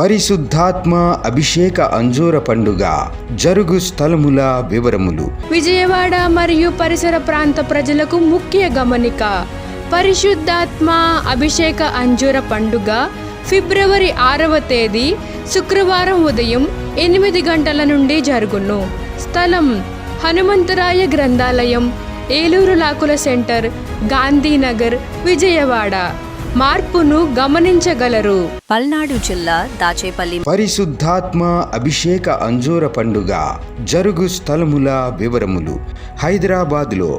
పరిశుద్ధాత్మ అభిషేక అంజూర పండుగ జరుగు స్థలముల వివరములు. విజయవాడ మరియు పరిసర ప్రాంత ప్రజలకు ముఖ్య గమనిక. పరిశుద్ధాత్మ అభిషేక అంజూర పండుగ ఫిబ్రవరి 6వ తేదీ శుక్రవారం ఉదయం 8 గంటల నుండి జరుగును. స్థలం హనుమంతరాయ గ్రంథాలయం, ఏలూరు లాకుల సెంటర్, గాంధీనగర్, విజయవాడ. మార్పును గమనించగలరు. పల్నాడు జిల్లా దాచేపల్లి. పరిశుద్ధాత్మ అభిషేక అంజూర పండుగ జరుగు స్థలముల వివరములు. హైదరాబాద్లో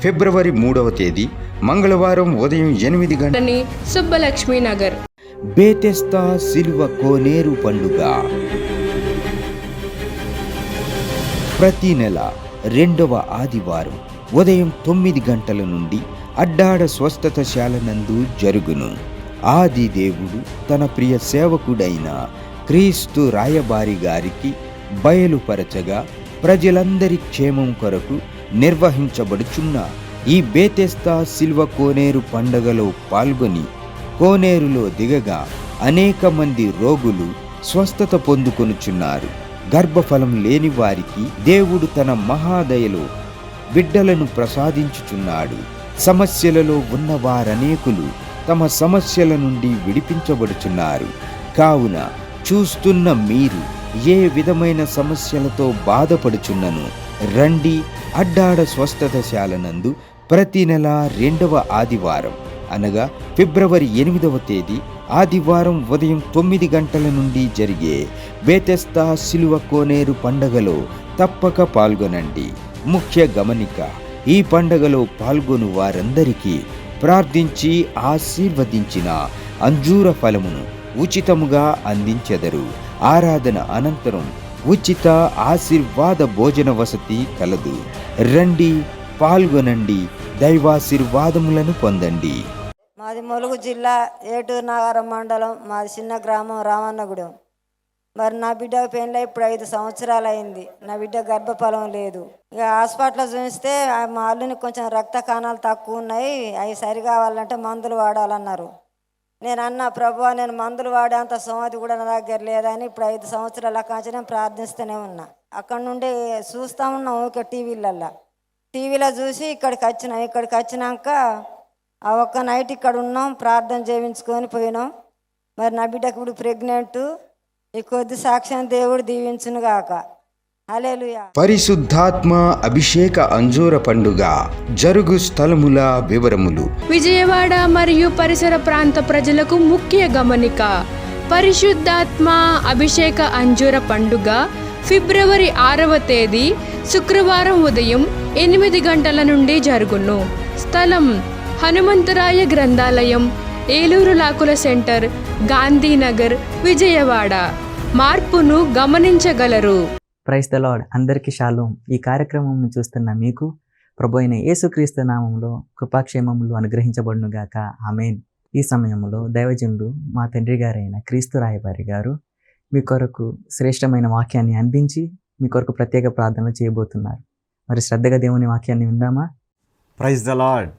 ఫిబ్రవరి 3వ తేదీ మంగళవారం ఉదయం 8 గంటలని సుబ్బలక్ష్మి నగర్. బేతెస్తా సిలువ కోనేరు పండుగ ప్రతి నెల 2వ ఆదివారం ఉదయం 9 గంటల నుండి అడ్డాడ స్వస్థతశాల నందు జరుగును. ఆది దేవుడు తన ప్రియ సేవకుడైన క్రీస్తు రాయబారి గారికి బయలుపరచగా ప్రజలందరి క్షేమం కొరకు నిర్వహించబడుచున్న ఈ బేతెస్తా సిల్వ కోనేరు పండుగలో పాల్గొని కోనేరులో దిగగా అనేక మంది రోగులు స్వస్థత పొందుకొనుచున్నారు. గర్భఫలం లేని వారికి దేవుడు తన మహాదయలో బిడ్డలను ప్రసాదించుచున్నాడు. సమస్యలలో ఉన్న వారనేకులు తమ సమస్యల నుండి విడిపించబడుచున్నారు. కావున చూస్తున్న మీరు ఏ విధమైన సమస్యలతో బాధపడుచున్నను రండి. అడ్డాడ స్వస్థతశాల నందు ప్రతి నెల 2వ ఆదివారం అనగా ఫిబ్రవరి 8వ తేదీ ఆదివారం ఉదయం 9 గంటల నుండి జరిగే బేతెస్తా సిలువ కోనేరు పండగలో తప్పక పాల్గొనండి. ముఖ్య గమనిక: ఈ పండగలో పాల్గొను వారందరికీ ప్రార్థించి ఆశీర్వదించిన అంజూర ఫలమును ఉచితముగా అందించెదరు. ఆరాధన అనంతరం ఉచిత ఆశీర్వాద భోజన వసతి కలదు. రండి, పాల్గొనండి, దైవాశీర్వాదములను పొందండి. మాది ములుగు జిల్లా ఏటూరు నాగారం మండలం. మాది చిన్న గ్రామం రామన్నగూడెం. మరి నా బిడ్డ పెళ్ళి ఇప్పుడు 5 సంవత్సరాలు అయింది. నా బిడ్డ గర్భఫలం లేదు. ఇక హాస్పిటల్లో చూస్తే మా అల్లుని కొంచెం రక్త కణాలు తక్కువ ఉన్నాయి, అవి సరి కావాలంటే మందులు వాడాలన్నారు. నేను అన్నా, ప్రభువా, నేను మందులు వాడేంత సోమతి కూడా నా దగ్గర లేదని ఇప్పుడు 5 సంవత్సరాల కాంచి నేను ప్రార్థిస్తూనే ఉన్నా. అక్కడ నుండి చూస్తూ ఉన్నాం ఊరికే టీవీలో చూసి ఇక్కడికి వచ్చినాం. ఇక్కడికి వచ్చినాక ఆ ఒక్క నైట్ ఇక్కడ ఉన్నాం, ప్రార్థన చేయించుకొని పోయినాం. మరి నా బిడ్డకు ఇప్పుడు ప్రెగ్నెంట్. ఈ కొద్ది సాక్ష్యం దేవుడు దీవించును గాక. హల్లెలూయా. పరిశుద్ధాత్మ అభిషేక అంజూర పండుగ జరుగు స్థలముల వివరములు. విజయవాడ మరియు పరిసర ప్రాంత ప్రజలకు ముఖ్య గమనిక. పరిశుద్ధాత్మ అభిషేక అంజూర పండుగ ఫిబ్రవరి 6వ తేదీ శుక్రవారం ఉదయం 8 గంటల నుండి జరుగును. స్థలం హనుమంతరాయ గ్రంథాలయం, ఏలూరు లాకుల సెంటర్, గాంధీనగర్, విజయవాడ. మార్పును గమనించగలరు. Praise the lord. అందరికీ షాలోమ్. ఈ కార్యక్రమం చూస్తున్న మీకు ప్రభు అయిన యేసుక్రీస్తు నామములో కృపాక్షేమములు అనుగ్రహించబడునుగాక. ఆమేన్. ఈ సమయంలో దైవజనుడు మా తండ్రి గారైన క్రీస్తు రాయబారి గారు మీ కొరకు శ్రేష్టమైన వాక్యాన్ని అందించి మీ కొరకు ప్రత్యేక ప్రార్థనలు చేయబోతున్నారు. మరి శ్రద్ధగా దేవుని వాక్యాన్ని విందామా? Praise the lord.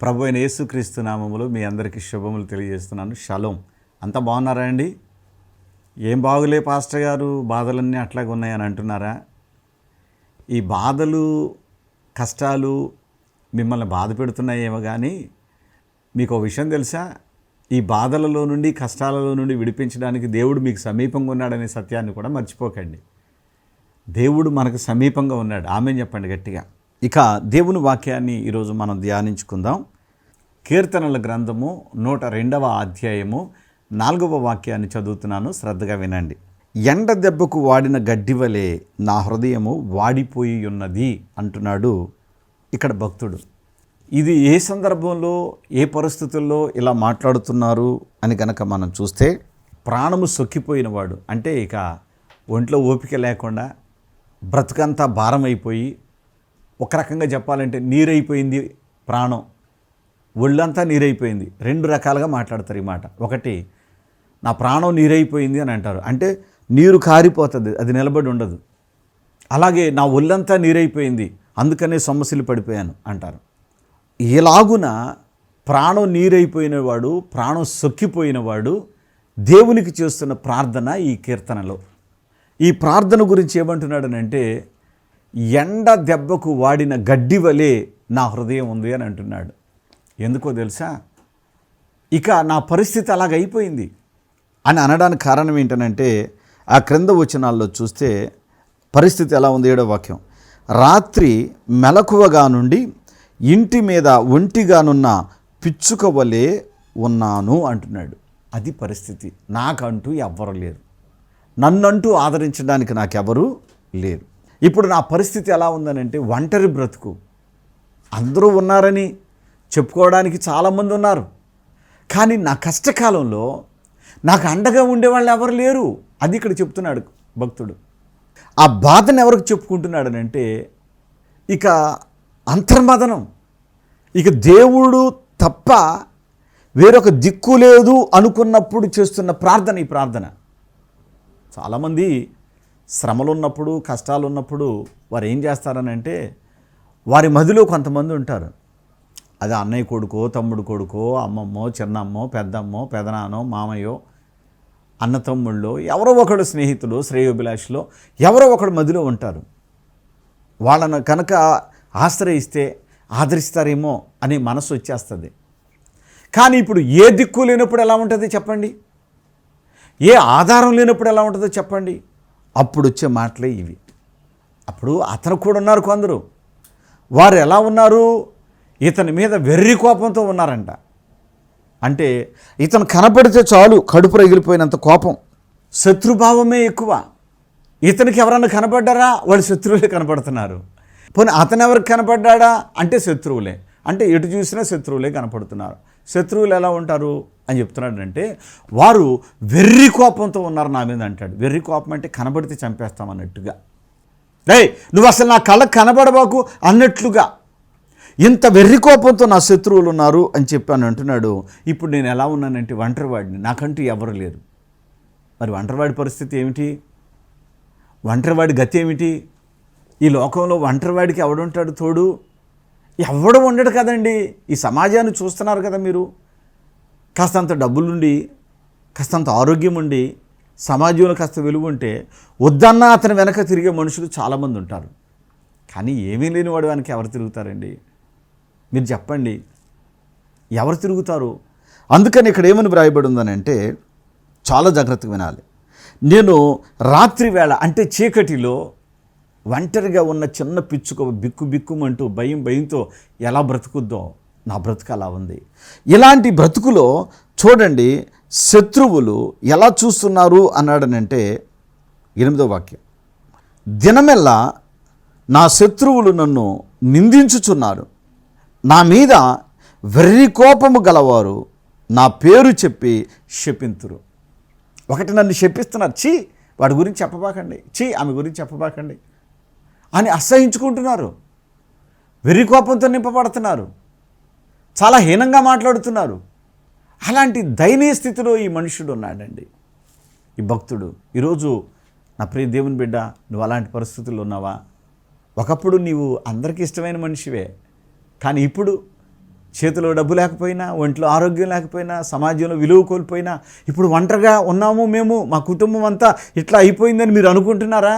ప్రభు అయిన యేసుక్రీస్తు నామములో మీ అందరికీ శుభములు తెలియజేస్తున్నాను. షలోమ్. అంతా బాగున్నారా అండి? ఏం బాగులే పాస్టర్ గారు, బాధలన్నీ అట్లాగే ఉన్నాయని అంటున్నారా? ఈ బాధలు, కష్టాలు మిమ్మల్ని బాధ పెడుతున్నాయేమో కానీ మీకు ఒక విషయం తెలుసా? ఈ బాధలలో నుండి, కష్టాలలో నుండి విడిపించడానికి దేవుడు మీకు సమీపంగా ఉన్నాడనే సత్యాన్ని కూడా మర్చిపోకండి. దేవుడు మనకు సమీపంగా ఉన్నాడు. ఆమేన్ చెప్పండి గట్టిగా. ఇక దేవుని వాక్యాన్ని ఈరోజు మనం ధ్యానించుకుందాం. కీర్తనల గ్రంథము 102వ అధ్యాయము 4వ వాక్యాన్ని చదువుతున్నాను, శ్రద్ధగా వినండి. ఎండ దెబ్బకు వాడిన గడ్డి వలె నా హృదయము వాడిపోయి ఉన్నది అంటున్నాడు ఇక్కడ భక్తుడు. ఇది ఏ సందర్భంలో, ఏ పరిస్థితుల్లో ఇలా మాట్లాడుతున్నారు అని కనుక మనం చూస్తే, ప్రాణము సొక్కిపోయినవాడు అంటే ఇక ఒంట్లో ఓపిక లేకుండా బ్రతుకంతా భారం అయిపోయి, ఒక రకంగా చెప్పాలంటే నీరైపోయింది ప్రాణం, ఒళ్ళంతా నీరైపోయింది. 2 రకాలుగా మాట్లాడతారు ఈ మాట. ఒకటి, నా ప్రాణం నీరైపోయింది అని అంటారు, అంటే నీరు కారిపోతుంది, అది నిలబడి ఉండదు. అలాగే నా ఒళ్ళంతా నీరైపోయింది, అందుకనే సొమ్మసిల్లి పడిపోయాను అంటారు. ఇలాగున ప్రాణం నీరైపోయినవాడు, ప్రాణం సొక్కిపోయినవాడు దేవునికి చేస్తున్న ప్రార్థన ఈ కీర్తనలో. ఈ ప్రార్థన గురించి ఏమంటున్నాడనంటే, ఎండ దెబ్బకు వాడిన గడ్డి వలె నా హృదయం ఉంది అని అంటున్నాడు. ఎందుకో తెలుసా? ఇక నా పరిస్థితి అలాగైపోయింది అని అనడానికి కారణం ఏంటనంటే, ఆ క్రింద వచనాల్లో చూస్తే పరిస్థితి ఎలా ఉంది. 7వ వాక్యం, రాత్రి మెలకువగా నుండి ఇంటి మీద ఒంటిగానున్న పిచ్చుక వలె ఉన్నాను అంటున్నాడు. అది పరిస్థితి. నాకంటూ ఎవ్వరు లేరు, నన్నంటూ ఆదరించడానికి నాకెవరూ లేరు. ఇప్పుడు నా పరిస్థితి ఎలా ఉందనంటే ఒంటరి బ్రతుకు. అందరూ ఉన్నారని చెప్పుకోవడానికి చాలామంది ఉన్నారు, కానీ నా కష్టకాలంలో నాకు అండగా ఉండేవాళ్ళు ఎవరు లేరు. అది ఇక్కడ చెప్తున్నాడు భక్తుడు. ఆ బాధను ఎవరికి చెప్పుకుంటున్నాడనంటే, ఇక అంతర్మదనం, ఇక దేవుడు తప్ప వేరొక దిక్కు లేదు అనుకున్నప్పుడు చేస్తున్న ప్రార్థన ఈ ప్రార్థన. చాలామంది శ్రమలు ఉన్నప్పుడు, కష్టాలు ఉన్నప్పుడు వారు ఏం చేస్తారనంటే, వారి మదిలో కొంతమంది ఉంటారు. అది అన్నయ్య కొడుకో, తమ్ముడు కొడుకో, అమ్మమ్మో, చిన్నమ్మో, పెద్దమ్మో, పెదనానో, మామయ్యో, అన్న తమ్ముళ్ళు, ఎవరో ఒకడు స్నేహితులు, శ్రేయోభిలాషులో ఎవరో ఒకడు మదిలో ఉంటారు. వాళ్ళను కనుక ఆశ్రయిస్తే ఆదరిస్తారేమో అనే మనసు వచ్చేస్తుంది. కానీ ఇప్పుడు ఏ దిక్కు లేనప్పుడు ఎలా ఉంటుంది చెప్పండి? ఏ ఆధారం లేనప్పుడు ఎలా ఉంటుందో చెప్పండి? అప్పుడు వచ్చే మాటలే ఇవి. అప్పుడు అతను కూడా ఉన్నారు కొందరు. వారు ఎలా ఉన్నారు? ఇతని మీద వెర్రి కోపంతో ఉన్నారంట. అంటే ఇతను కనపడితే చాలు కడుపు రగిలిపోయినంత కోపం, శత్రుభావమే ఎక్కువ. ఇతనికి ఎవరన్నా కనపడ్డారా? వాళ్ళు శత్రువులే కనపడుతున్నారు. పోనీ అతను ఎవరికి కనపడ్డా అంటే శత్రువులే. అంటే ఎటు చూసినా శత్రువులే కనపడుతున్నారు. శత్రువులు ఎలా ఉంటారు అని చెప్తున్నాడంటే, వారు వెర్రి కోపంతో ఉన్నారు నా మీద అంటాడు. వెర్రి కోపం అంటే కనబడితే చంపేస్తామన్నట్టుగా. నువ్వు అసలు నా కళ్ళకు కనబడబాకు అన్నట్లుగా ఇంత వెర్రి కోపంతో నా శత్రువులు ఉన్నారు అని చెప్పాను అంటున్నాడు. ఇప్పుడు నేను ఎలా ఉన్నానంటే ఒంటరివాడిని, నాకంటూ ఎవరు లేరు. మరి ఒంటరివాడి పరిస్థితి ఏమిటి? ఒంటరివాడి గతి ఏమిటి? ఈ లోకంలో ఒంటరివాడికి ఎవడుంటాడు తోడు? ఎవడు ఉండడు కదండి. ఈ సమాజాన్ని చూస్తున్నారు కదా మీరు. కాస్తంత డబ్బులుండి, కాస్తంత ఆరోగ్యం ఉండి, సమాజంలో కాస్త విలువ ఉంటే వద్దన్నా అతని వెనక తిరిగే మనుషులు చాలామంది ఉంటారు. కానీ ఏమీ లేని వాడు వెనక ఎవరు తిరుగుతారండి? మీరు చెప్పండి, ఎవరు తిరుగుతారు? అందుకని ఇక్కడ ఏమని వ్రాయబడి ఉందనంటే, చాలా జాగ్రత్తగా వినాలి. నేను రాత్రి వేళ అంటే చీకటిలో ఒంటరిగా ఉన్న చిన్న పిచ్చుక బిక్కు బిక్కుమంటూ భయంతో ఎలా బ్రతుకుద్దో నా బ్రతుకు అలా ఉంది. ఇలాంటి బ్రతుకులో చూడండి శత్రువులు ఎలా చూస్తున్నారు అన్నాడనంటే 8వ వాక్యం, దినమెల్లా నా శత్రువులు నన్ను నిందించుచున్నారు, నా మీద వెర్రి కోపము గలవారు నా పేరు చెప్పి శపింతురు. ఒకటి నన్ను శపిస్తున్నారు, చీ వాడి గురించి చెప్పబాకండి, చీ ఆమె గురించి చెప్పబాకండి అని అసహించుకుంటున్నారు. వెర్రి కోపంతో నింపబడుతున్నారు, చాలా హీనంగా మాట్లాడుతున్నారు. అలాంటి దయనీయ స్థితిలో ఈ మనుషుడు ఉన్నాడండి, ఈ భక్తుడు. ఈరోజు నా ప్రియ దేవుని బిడ్డ, నువ్వు అలాంటి పరిస్థితుల్లో ఉన్నావా? ఒకప్పుడు నీవు అందరికీ ఇష్టమైన మనిషివే, కానీ ఇప్పుడు చేతిలో డబ్బు లేకపోయినా, ఒంట్లో ఆరోగ్యం లేకపోయినా, సమాజంలో విలువ కోల్పోయినా, ఇప్పుడు ఒంటరిగా ఉన్నాము మేము, మా కుటుంబం అంతా ఇట్లా అయిపోయిందని మీరు అనుకుంటున్నారా?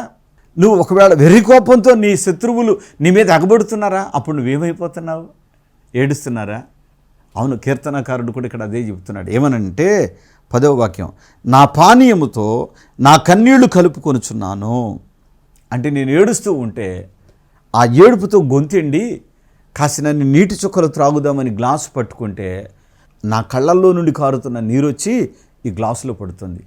నువ్వు ఒకవేళ వెర్రి కోపంతో నీ శత్రువులు నీ మీద ఎగబడుతున్నారా? అప్పుడు నువ్వేమైపోతున్నావు? ఏడుస్తున్నారా? అవును, కీర్తనకారుడు కూడా ఇక్కడ అదే చెబుతున్నాడు. ఏమనంటే 10వ వాక్యం, నా పానీయముతో నా కన్నీళ్లు కలుపుకొనుచున్నాను. అంటే నేను ఏడుస్తూ ఉంటే ఆ ఏడుపుతో గొంతెండి కాసినన్ని నీటి చుక్కలు త్రాగుదామని గ్లాసు పట్టుకుంటే నా కళ్ళల్లో నుండి కారుతున్న నీరు వచ్చి ఈ గ్లాసులో పడుతుంది.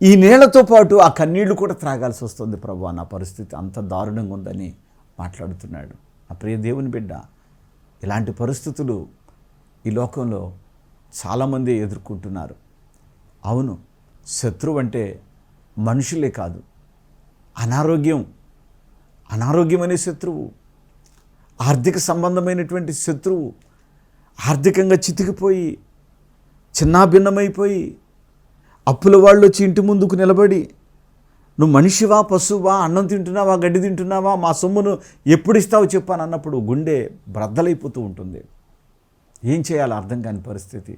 ఈ నీళ్లతో పాటు ఆ కన్నీళ్లు కూడా త్రాగాల్సి వస్తుంది. ప్రభువా, నా పరిస్థితి అంత దారుణంగా ఉందని మాట్లాడుతున్నాడు. నా ప్రియ దేవుని బిడ్డ, ఇలాంటి పరిస్థితులు ఈ లోకంలో చాలామంది ఎదుర్కొంటున్నారు. అవును, శత్రువు అంటే మనుషులే కాదు, అనారోగ్యం అనే శత్రువు, ఆర్థిక సంబంధమైనటువంటి శత్రువు, ఆర్థికంగా చితికిపోయి చిన్నాభిన్నమైపోయి అప్పుల వాళ్ళు వచ్చి ఇంటి ముందుకు నిలబడి, నువ్వు మనిషివా పశువా, అన్నం తింటున్నావా గడ్డి తింటున్నావా, మా సొమ్మును ఎప్పుడు ఇస్తావు చెప్పాను అన్నప్పుడు గుండె బ్రద్దలైపోతూ ఉంటుంది. ఏం చేయాలో అర్థం కాని పరిస్థితి.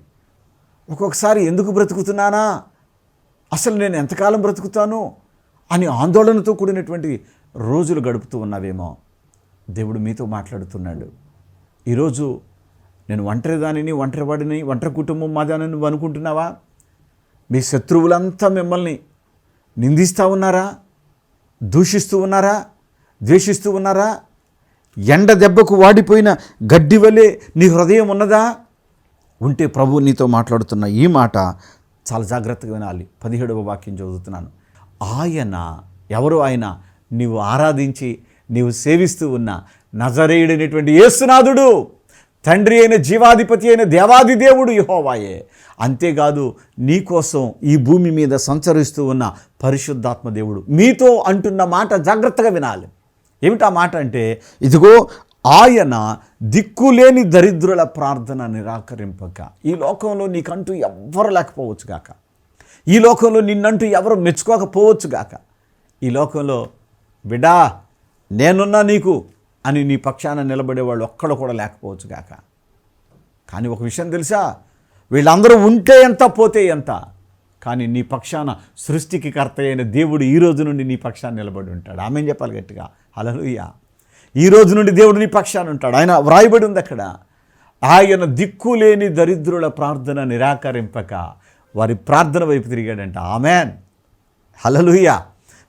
ఒక్కొక్కసారి ఎందుకు బ్రతుకుతున్నానా అసలు నేను ఎంతకాలం బ్రతుకుతాను అని ఆందోళనతో కూడినటువంటి రోజులు గడుపుతూ ఉన్నావేమో. దేవుడు మీతో మాట్లాడుతున్నాడు. ఈరోజు నేను ఒంటరిదానిని, ఒంటరివాడిని, ఒంటరి కుటుంబం మాదని నువ్వు అనుకుంటున్నావా? మీ శత్రువులంతా మిమ్మల్ని నిందిస్తూ ఉన్నారా? దూషిస్తూ ఉన్నారా? ద్వేషిస్తూ ఉన్నారా? ఎండ దెబ్బకు వాడిపోయిన గడ్డి వలె నీ హృదయం ఉన్నదా? ఉంటే ప్రభువు నీతో మాట్లాడుతున్న ఈ మాట చాలా జాగ్రత్తగా వినాలి. 17వ వాక్యం చదువుతున్నాను. ఆయన ఎవరు? ఆయన నీవు ఆరాధించి నీవు సేవిస్తూ ఉన్న నజరేయుడైనటువంటి యేసునాథుడు, తండ్రి అయిన జీవాధిపతి అయిన దేవాది దేవుడు యెహోవాయే. అంతేకాదు నీకోసం ఈ భూమి మీద సంచరిస్తూ ఉన్న పరిశుద్ధాత్మ దేవుడు మీతో అంటున్న మాట జాగ్రత్తగా వినాలి. ఏమిటా మాట అంటే, ఇదిగో ఆయన దిక్కులేని దరిద్రుల ప్రార్థన నిరాకరింపక. ఈ లోకంలో నీకంటూ ఎవ్వరు లేకపోవచ్చు గాక, ఈ లోకంలో నిన్నంటూ ఎవరు మెచ్చుకోకపోవచ్చు గాక, ఈ లోకంలో బిడ్డా నేనున్నా నీకు అని నీ పక్షాన నిలబడేవాళ్ళు ఒక్కడు కూడా లేకపోవచ్చు గాక. కానీ ఒక విషయం తెలుసా, వీళ్ళందరూ ఉంటే ఎంత పోతే ఎంత, కానీ నీ పక్షాన సృష్టికి కర్త అయిన దేవుడు ఈ రోజు నుండి నీ పక్షాన్ని నిలబడి ఉంటాడు. ఆమేన్ చెప్పాలి గట్టిగా. హల్లెలూయా. ఈ రోజు నుండి దేవుడు నీ పక్షాన ఉంటాడు. ఆయన వ్రాయబడి ఉంది అక్కడ, ఆయన దిక్కులేని దరిద్రుల ప్రార్థన నిరాకరింపక వారి ప్రార్థన వైపు తిరిగాడంట. ఆమేన్. హల్లెలూయా.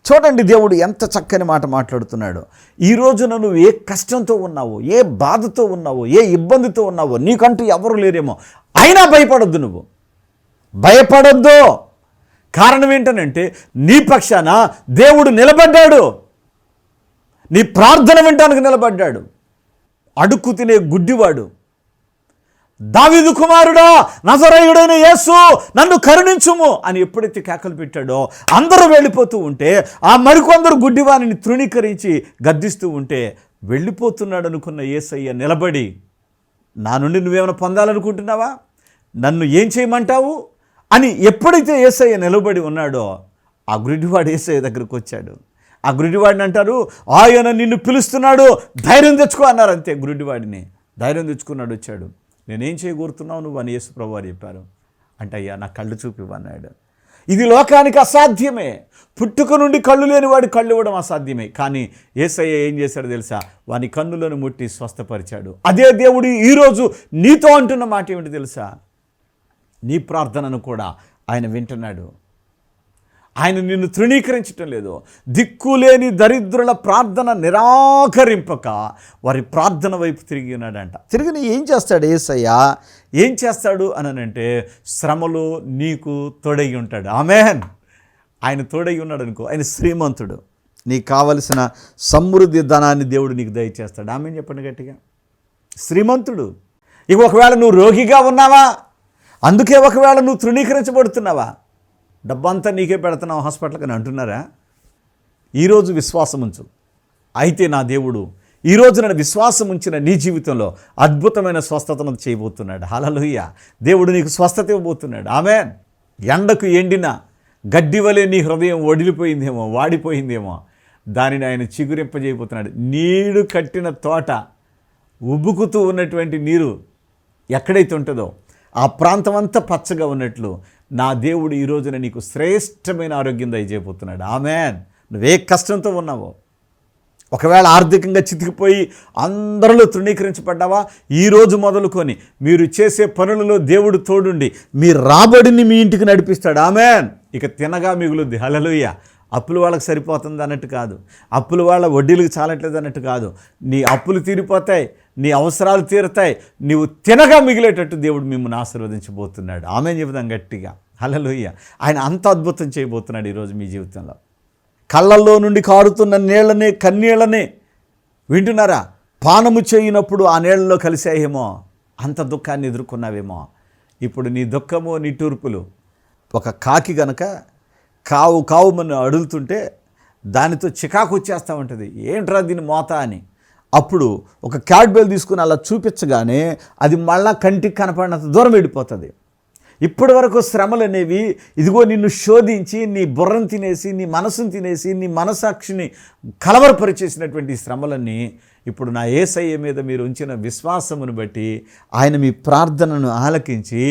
చూడండి దేవుడు ఎంత చక్కని మాట మాట్లాడుతున్నాడు. ఈ రోజున నువ్వు ఏ కష్టంతో ఉన్నావో, ఏ బాధతో ఉన్నావో, ఏ ఇబ్బందితో ఉన్నావో, నీకంటూ ఎవరు లేరేమో, అయినా భయపడొద్దు. నువ్వు భయపడొద్దు. కారణం ఏంటనంటే నీ పక్షాన దేవుడు నిలబడ్డాడు, నీ ప్రార్థన వినటానికి నిలబడ్డాడు. అడుక్కు తినే గుడ్డివాడు, దావీదు కుమారుడా నజరేయుడైన యేసు నన్ను కరుణించుము అని ఎప్పుడైతే కేకలు పెట్టాడో అందరూ వెళ్ళిపోతూ ఉంటే, ఆ మరికొందరు గుడ్డివానిని తృణీకరించి గద్దిస్తూ ఉంటే, వెళ్ళిపోతున్నాడు అనుకున్న యేసయ్య నిలబడి, నా నుండి నువ్వేమైనా పొందాలనుకుంటున్నావా, నన్ను ఏం చేయమంటావు అని ఎప్పుడైతే యేసయ్య నిలబడి ఉన్నాడో, ఆ గుడ్డివాడు యేసయ్య దగ్గరకు వచ్చాడు. ఆ గుడ్డివాడిని అంటారు, ఆయన నిన్ను పిలుస్తున్నాడు, ధైర్యం తెచ్చుకో అన్నారు. అంతే, గుడ్డివాడిని ధైర్యం తెచ్చుకున్నాడు, వచ్చాడు. నేనేం చేయగోరుతున్నావు నువ్వు అని యేసు ప్రభువారు చెప్పారు. అంటే అయ్యా నా కళ్ళు చూపివన్నాడు. ఇది లోకానికి అసాధ్యమే, పుట్టుక నుండి కళ్ళు లేని వాడి కళ్ళు ఇవ్వడం అసాధ్యమే. కానీ యేసయ్య ఏం చేశాడు తెలుసా, వాని కన్నులను ముట్టి స్వస్థపరిచాడు. అదే దేవుడు ఈరోజు నీతో అంటున్న మాట ఏమిటి తెలుసా, నీ ప్రార్థనను కూడా ఆయన వింటున్నాడు. ఆయన నిన్ను తృణీకరించటం లేదు. దిక్కులేని దరిద్రుల ప్రార్థన నిరాకరింపక వారి ప్రార్థన వైపు తిరిగి ఉన్నాడంట. తిరిగి ఏం చేస్తాడు యేసయ్య? ఏం చేస్తాడు అనంటే, శ్రమలో నీకు తోడై ఉంటాడు. ఆమేన్. ఆయన తోడై ఉన్నాడు అనుకో, ఆయన శ్రీమంతుడు, నీకు కావలసిన సమృద్ధి ధనాన్ని దేవుడు నీకు దయచేస్తాడు. ఆమేన్ చెప్పండి గట్టిగా. శ్రీమంతుడు. ఇక ఒకవేళ నువ్వు రోగిగా ఉన్నావా, అందుకే ఒకవేళ నువ్వు తృణీకరించబడుతున్నావా, డబ్బంతా నీకే పెడుతున్నావు హాస్పిటల్కి అని అంటున్నారా? ఈరోజు విశ్వాసం ఉంచు. అయితే నా దేవుడు ఈరోజు నన్ను విశ్వాసం ఉంచిన నీ జీవితంలో అద్భుతమైన స్వస్థతను చేయబోతున్నాడు. హల్లెలూయా. దేవుడు నీకు స్వస్థత ఇవ్వబోతున్నాడు. ఆమేన్. ఎండకు ఎండిన గడ్డి వలె నీ హృదయం వడిలిపోయిందేమో, వాడిపోయిందేమో, దానిని ఆయన చిగురింపజేయబోతున్నాడు. నీరు కట్టిన తోట ఉబ్బుకుతూ ఉన్నటువంటి నీరు ఎక్కడైతే ఉంటుందో ఆ ప్రాంతం అంతా పచ్చగా ఉన్నట్లు నా దేవుడు ఈ రోజున నీకు శ్రేష్టమైన ఆరోగ్యం దయచేయబోతున్నాడు. ఆమేన్. నువ్వే కష్టంతో ఉన్నావో, ఒకవేళ ఆర్థికంగా చితికిపోయి అందరిలో తృణీకరించబడ్డావా, ఈరోజు మొదలుకొని మీరు చేసే పనులలో దేవుడు తోడుండి మీ రాబడిని మీ ఇంటికి నడిపిస్తాడు. ఆమేన్. ఇక తినగా మిగులుద్ది. హల్లెలూయా. అప్పులు వాళ్ళకి సరిపోతుంది అన్నట్టు కాదు, అప్పులు వాళ్ళ వడ్డీలకు చాలట్లేదు అన్నట్టు కాదు. నీ అప్పులు తీరిపోతాయి, నీ అవసరాలు తీరుతాయి, నీవు తినగా మిగిలేటట్టు దేవుడు మిమ్మల్ని ఆశీర్వదించబోతున్నాడు. ఆమేన్ చెబుదాం గట్టిగా. హల్లెలూయా. ఆయన అంత అద్భుతం చేయబోతున్నాడు ఈరోజు మీ జీవితంలో. కళ్ళల్లో నుండి కారుతున్న నీళ్ళనే, కన్నీళ్ళనే వింటున్నారా, పానము చేయనప్పుడు ఆ నీళ్ళలో కలిసాయేమో, అంత దుఃఖాన్ని ఎదుర్కొన్నావేమో. ఇప్పుడు నీ దుఃఖము నీ తూర్పులు ఒక కాకి గనక కావు కావుమని అడుగుతుంటే దానితో చికాకు వచ్చేస్తూ ఉంటుంది, ఏంట్రా దీని మోత అని. అప్పుడు ఒక క్యాట్ బెల్ తీసుకుని అలా చూపించగానే అది మళ్ళా కంటికి కనపడినంత దూరం వెళ్ళిపోతుంది. ఇప్పటి వరకు శ్రమలు అనేవి ఇదిగో నిన్ను శోధించి నీ బుర్రను తినేసి, నీ మనసును తినేసి, నీ మనసాక్షిని కలవరపరిచేసినటువంటి శ్రమలన్నీ ఇప్పుడు నా యేసయ్య మీద మీరు ఉంచిన విశ్వాసమును బట్టి ఆయన మీ ప్రార్థనను ఆలకించి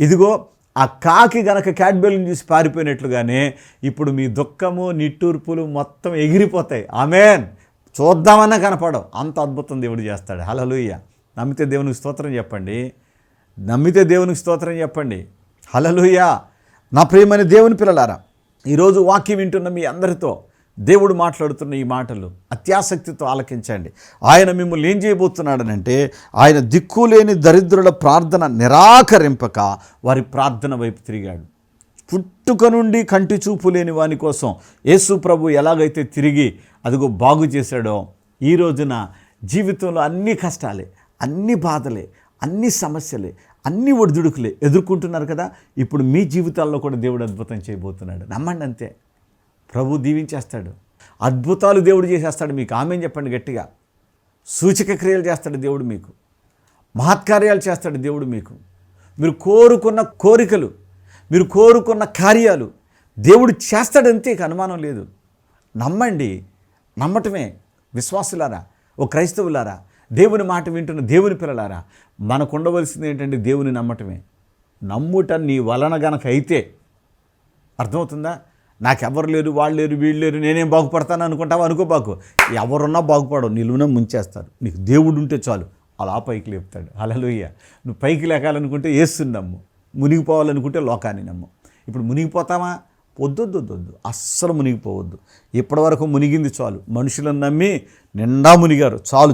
ఇదిగో ఆ కాకి గనక క్యాట్బెల్ని చూసి పారిపోయినట్లుగానే ఇప్పుడు మీ దుఃఖము నిట్టూర్పులు మొత్తం ఎగిరిపోతాయి. ఆమేన్. చూద్దామన్నా కనపడవు, అంత అద్భుతం దేవుడు చేస్తాడు. హల్లెలూయా. నమ్మితే దేవునికి స్తోత్రం చెప్పండి. నమ్మితే దేవునికి స్తోత్రం చెప్పండి. హల్లెలూయా. నా ప్రియమైన దేవుని పిల్లలారా, ఈరోజు వాక్యం వింటున్న మీ అందరితో దేవుడు మాట్లాడుతున్న ఈ మాటలు అత్యాసక్తితో ఆలకించండి. ఆయన మిమ్మల్ని ఏం చేయబోతున్నాడనంటే, ఆయన దిక్కులేని దరిద్రుల ప్రార్థన నిరాకరింపక వారి ప్రార్థన వైపు తిరిగాడు. పుట్టుక నుండి కంటి చూపు లేని వాని కోసం యేసు ప్రభు ఎలాగైతే తిరిగి అదిగో బాగు చేశాడో, ఈ రోజున జీవితంలో అన్ని కష్టాలే, అన్ని బాధలే, అన్ని సమస్యలే, అన్ని ఒడిదుడుకులే ఎదుర్కొంటున్నారు కదా. ఇప్పుడు మీ జీవితాల్లో కూడా దేవుడు అద్భుతం చేయబోతున్నాడు. నమ్మండి, అంతే. ప్రభు దీవించేస్తాడు. అద్భుతాలు దేవుడు చేసేస్తాడు మీకు. ఆమేన్ చెప్పండి గట్టిగా. సూచక క్రియలు చేస్తాడు దేవుడు మీకు. మహత్కార్యాలు చేస్తాడు దేవుడు మీకు. మీరు కోరుకున్న కోరికలు, మీరు కోరుకున్న కార్యాలు దేవుడు చేస్తాడంతే, అనుమానం లేదు. నమ్మండి. నమ్మటమే. విశ్వాసులారా, ఓ క్రైస్తవులారా, దేవుని మాట వింటున్న దేవుని పిల్లలారా, మనకు ఉండవలసింది ఏంటంటే దేవుని నమ్మటమే. నమ్ముట నీ వలన గనక అయితే, అర్థమవుతుందా? నాకెవరు లేరు, వాళ్ళు లేరు, వీళ్ళు లేరు, నేనేం బాగుపడతాను అనుకుంటావా? అనుకోబాకు. ఎవరున్నా బాగుపడవు, నిలువున ముంచేస్తారు. నీకు దేవుడు ఉంటే చాలు, అలా పైకి లేపుతాడు. హల్లెలూయా. నువ్వు పైకి లేకాలనుకుంటే యేసుని నమ్ము, మునిగిపోవాలనుకుంటే లోకాన్ని నమ్ము. ఇప్పుడు మునిగిపోతామా? వద్దు, అస్సలు మునిగిపోవద్దు. ఇప్పటివరకు మునిగింది చాలు. మనుషులను నమ్మి నిండా మునిగారు. చాలు.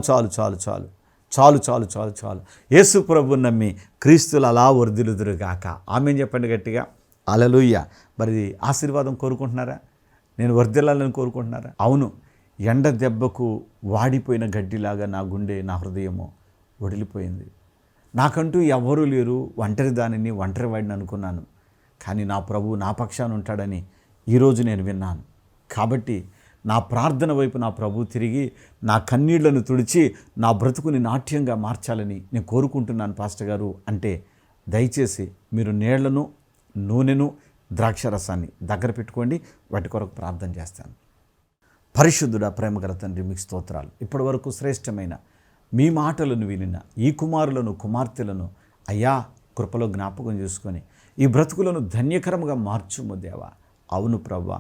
యేసు ప్రభువుని నమ్మి క్రీస్తులు అలా వర్ధిల్లుదురుగాక. ఆమేన్ చెప్పండి గట్టిగా. హల్లెలూయా. మరి ఆశీర్వాదం కోరుకుంటున్నారా? నేను వర్ధిల్లాలని కోరుకుంటున్నారా? అవును. ఎండ దెబ్బకు వాడిపోయిన గడ్డిలాగా నా గుండె, నా హృదయము వడిలిపోయింది. నాకంటూ ఎవరూ లేరు, ఒంటరి దానిని, ఒంటరి వాడిని అనుకున్నాను. కానీ నా ప్రభువు నా పక్షాన ఉంటాడని ఈరోజు నేను విన్నాను. కాబట్టి నా ప్రార్థన వైపు నా ప్రభువు తిరిగి నా కన్నీళ్లను తుడిచి నా బ్రతుకుని నాట్యంగా మార్చాలని నేను కోరుకుంటున్నాను పాస్టర్ గారు అంటే, దయచేసి మీరు నీళ్లను, నూనెను, ద్రాక్షరసాన్ని దగ్గర పెట్టుకోండి. వాటి కొరకు ప్రార్థన చేస్తాను. పరిశుద్ధుడా, ప్రేమగల తండ్రి, మీకు స్తోత్రాలు. ఇప్పటి వరకు శ్రేష్టమైన మీ మాటలను వినిన ఈ కుమారులను, కుమార్తెలను అయ్యా కృపలో జ్ఞాపకం చేసుకొని ఈ బ్రతుకులను ధన్యకరముగా మార్చుము దేవా. అవును ప్రభువా,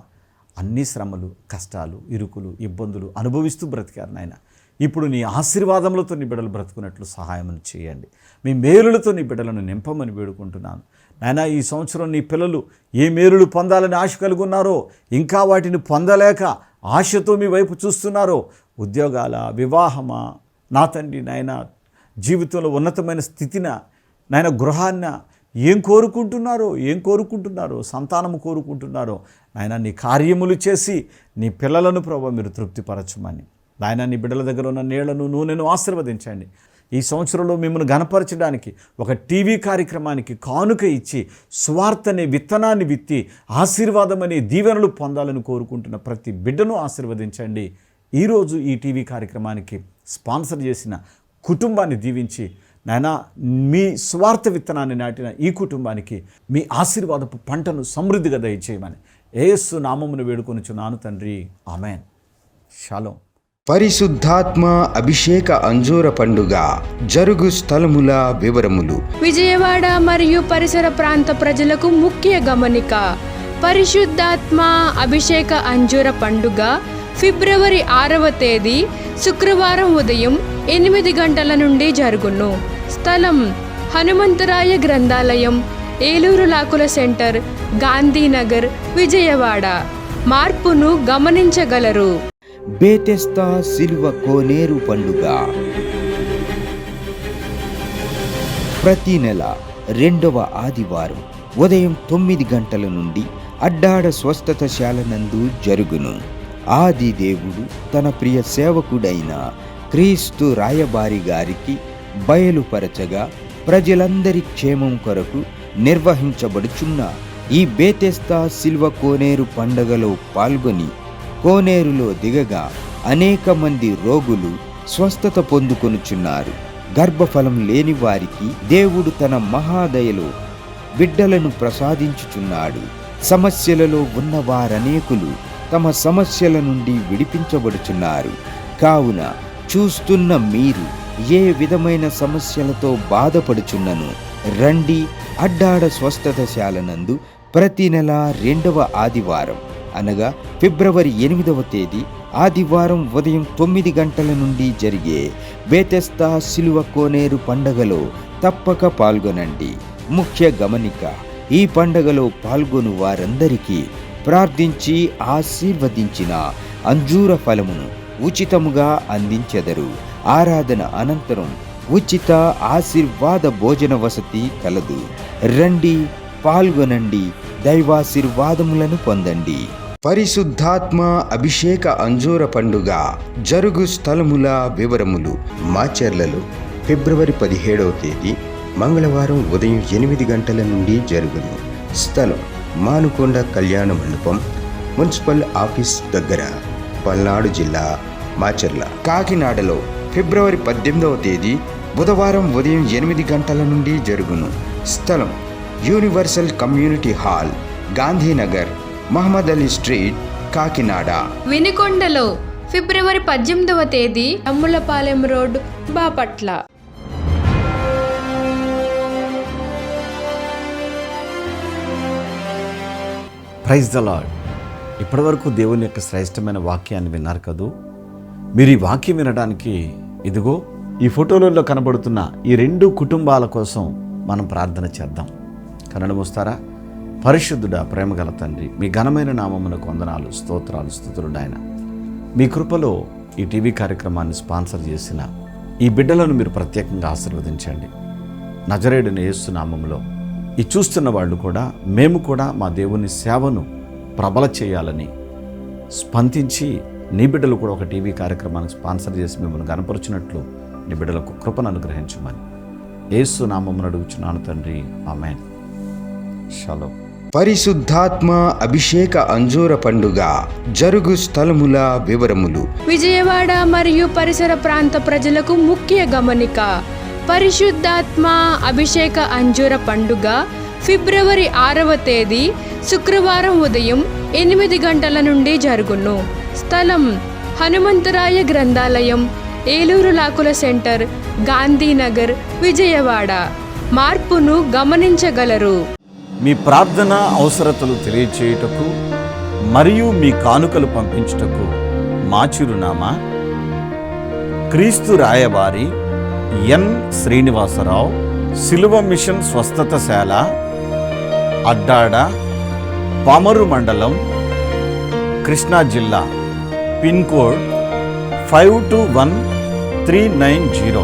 అన్ని శ్రమలు, కష్టాలు, ఇరుకులు, ఇబ్బందులు అనుభవిస్తూ బ్రతికారు నాయన. ఇప్పుడు నీ ఆశీర్వాదములతో నీ బిడ్డలు బ్రతుకున్నట్లు సహాయం చేయండి. మీ మేలులతో నీ బిడ్డలను నింపమని వేడుకుంటున్నాను నాయన. ఈ సంవత్సరం నీ పిల్లలు ఏ మేలులు పొందాలని ఆశ కలిగి ఉన్నారో, ఇంకా వాటిని పొందలేక ఆశతో మీ వైపు చూస్తున్నారో, ఉద్యోగాల, వివాహమా నా తండ్రి నాయన, జీవితంలో ఉన్నతమైన స్థితిన నాయన, గృహాన్న ఏం కోరుకుంటున్నారో, సంతానము కోరుకుంటున్నారో నాయన, నీ కార్యములు చేసి నీ పిల్లలను ప్రభువా మీరు తృప్తిపరచమని నాయన, నీ బిడ్డల దగ్గర ఉన్న నీళ్లను, నూనెను ఆశీర్వదించండి. ఈ సంవత్సరంలో మిమ్మల్ని గణపరచడానికి ఒక టీవీ కార్యక్రమానికి కానుక ఇచ్చి సువార్త అనే విత్తనాన్ని విత్తి ఆశీర్వాదం అనే దీవెనలు పొందాలని కోరుకుంటున్న ప్రతి బిడ్డను ఆశీర్వదించండి. ఈరోజు ఈ టీవీ కార్యక్రమానికి స్పాన్సర్ చేసిన కుటుంబాన్ని దీవించి నాయనా, మీ స్వార్థ విత్తనాన్ని నాటిన ఈ కుటుంబానికి మీ ఆశీర్వాదపు పంటను సమృద్ధిగా దయచేయమని యేసు నామమును వేడుకొనుచున్నాను తండ్రి. ఆమేన్. షాలోమ్. పరిశుద్ధాత్మ అభిషేక అంజూర పండుగ జరుగు స్థలముల వివరములు. విజయవాడ మరియు పరిసర ప్రాంత ప్రజలకు ముఖ్య గమనిక. పరిశుద్ధాత్మ అభిషేక అంజూర పండుగ ఫిబ్రవరి 6వ తేదీ శుక్రవారం ఉదయం 8 గంటల నుండి జరుగును. స్థలం హనుమంతరాయ గ్రంథాలయం, ఏలూరు లాకుల సెంటర్, గాంధీనగర్, విజయవాడ. మార్పును గమనించగలరు. బేతెస్తా సిలువ కోనేరు పండుగ ప్రతి నెల 2వ ఆదివారం ఉదయం 9 గంటల నుండి అడ్డాడ స్వస్థతశాల నందు జరుగును. ఆది దేవుడు తన ప్రియ సేవకుడైన క్రీస్తు రాయబారి గారికి బయలుపరచగా ప్రజలందరి క్షేమం కొరకు నిర్వహించబడుచున్న ఈ బేతెస్తా సిల్వ కోనేరు పండుగలో పాల్గొని కోనేరులో దిగగా అనేక మంది రోగులు స్వస్థత పొందుకొనుచున్నారు. గర్భఫలం లేని వారికి దేవుడు తన మహాదయలో బిడ్డలను ప్రసాదించుచున్నాడు. సమస్యలలో ఉన్న వారనేకులు తమ సమస్యల నుండి విడిపించబడుచున్నారు. కావున చూస్తున్న మీరు ఏ విధమైన సమస్యలతో బాధపడుచున్నను రండి అడ్డాడ స్వస్థతశాల నందు ప్రతి నెల 2వ ఆదివారం అనగా ఫిబ్రవరి 8వ తేదీ ఆదివారం ఉదయం 9 గంటల నుండి జరిగే బేతెస్తా సిలువ కోనేరు పండగలో తప్పక పాల్గొనండి. ముఖ్య గమనిక, ఈ పండగలో పాల్గొను వారందరికీ ప్రార్థించి ఆశీర్వదించిన అంజూర ఫలమును ఉచితముగా అందించెదరు. ఆరాధన అనంతరం ఉచిత ఆశీర్వాద భోజన వసతి కలదు. రండి, పాల్గొనండి, దైవాశీర్వాదములను పొందండి. పరిశుద్ధాత్మ అభిషేక అంజూర పండుగ జరుగు స్థలముల వివరములు. మాచర్లలో ఫిబ్రవరి 17వ తేదీ మంగళవారం ఉదయం 8 గంటల నుండి జరుగును. స్థలం మానుకొండ కళ్యాణ మండపం, మున్సిపల్ ఆఫీస్ దగ్గర, పల్నాడు జిల్లా, మాచర్ల. కాకినాడలో ఫిబ్రవరి 18వ తేదీ బుధవారం ఉదయం 8 గంటల నుండి జరుగును. స్థలం universal community hall, Gandhinagar, Mohammed Ali street, Kakinada. వినుకొండలో ఫిబ్రవరి 18వ తేదీ Ammulapalem road, Bapatla. Praise the lord. ఇప్పటివరకు దేవుని యొక్క శ్రేష్టమైన వాక్యాన్ని విన్నారు కదూ. మీరు ఈ వాక్యం వినడానికి ఇదిగో ఈ ఫోటోలలో కనబడుతున్న ఈ 2 కుటుంబాల కోసం మనం ప్రార్థన చేద్దాం. కన్నడ మూస్తారా? పరిశుద్ధుడా, ప్రేమగల తండ్రి, మీ ఘనమైన నామమునకు వందనాలు, స్తోత్రాలు, స్తుతులు ఆయన. మీ కృపలో ఈ టీవీ కార్యక్రమాన్ని స్పాన్సర్ చేసిన ఈ బిడ్డలను మీరు ప్రత్యేకంగా ఆశీర్వదించండి. నజరేయుడైన యేసు నామములో ఈ చూస్తున్న వాళ్ళు కూడా, మేము కూడా మా దేవుని సేవను ప్రబల చేయాలని స్పందించి నీ బిడ్డలు కూడా ఒక టీవీ కార్యక్రమానికి స్పాన్సర్ చేసి మిమ్మల్ని గనపరుచినట్లు నీ బిడ్డలకు కృపను అనుగ్రహించమని యేసు నామమున అడుగుచున్నాను తండ్రి, ఆమేన్. షలోం. పరిశుద్ధాత్మ అభిషేక అంజూర పండుగ జరుగు స్థలముల వివరములు. విజయవాడ మరియు పరిసర ప్రాంత ప్రజలకు ముఖ్య గమనిక. పరిశుద్ధాత్మ అభిషేక అంజూర పండుగ ఫిబ్రవరి 6వ తేదీ శుక్రవారం ఉదయం 8 గంటల నుండి జరుగును. స్థలం హనుమంతరాయ గ్రంథాలయం, ఏలూరు లాకుల సెంటర్, గాంధీనగర్, విజయవాడ. మార్పును గమనించగలరు. మీ ప్రార్థన అవసరతలు తెలియచేయుటకు మరియు మీ కానుకలు పంపించుటకు మా చిరునామా క్రీస్తు రాయబారి ఎన్ శ్రీనివాసరావు, సిలువ మిషన్ స్వస్థతశాల, అడ్డాడ, పామరు మండలం, కృష్ణా జిల్లా. Pin code 521390.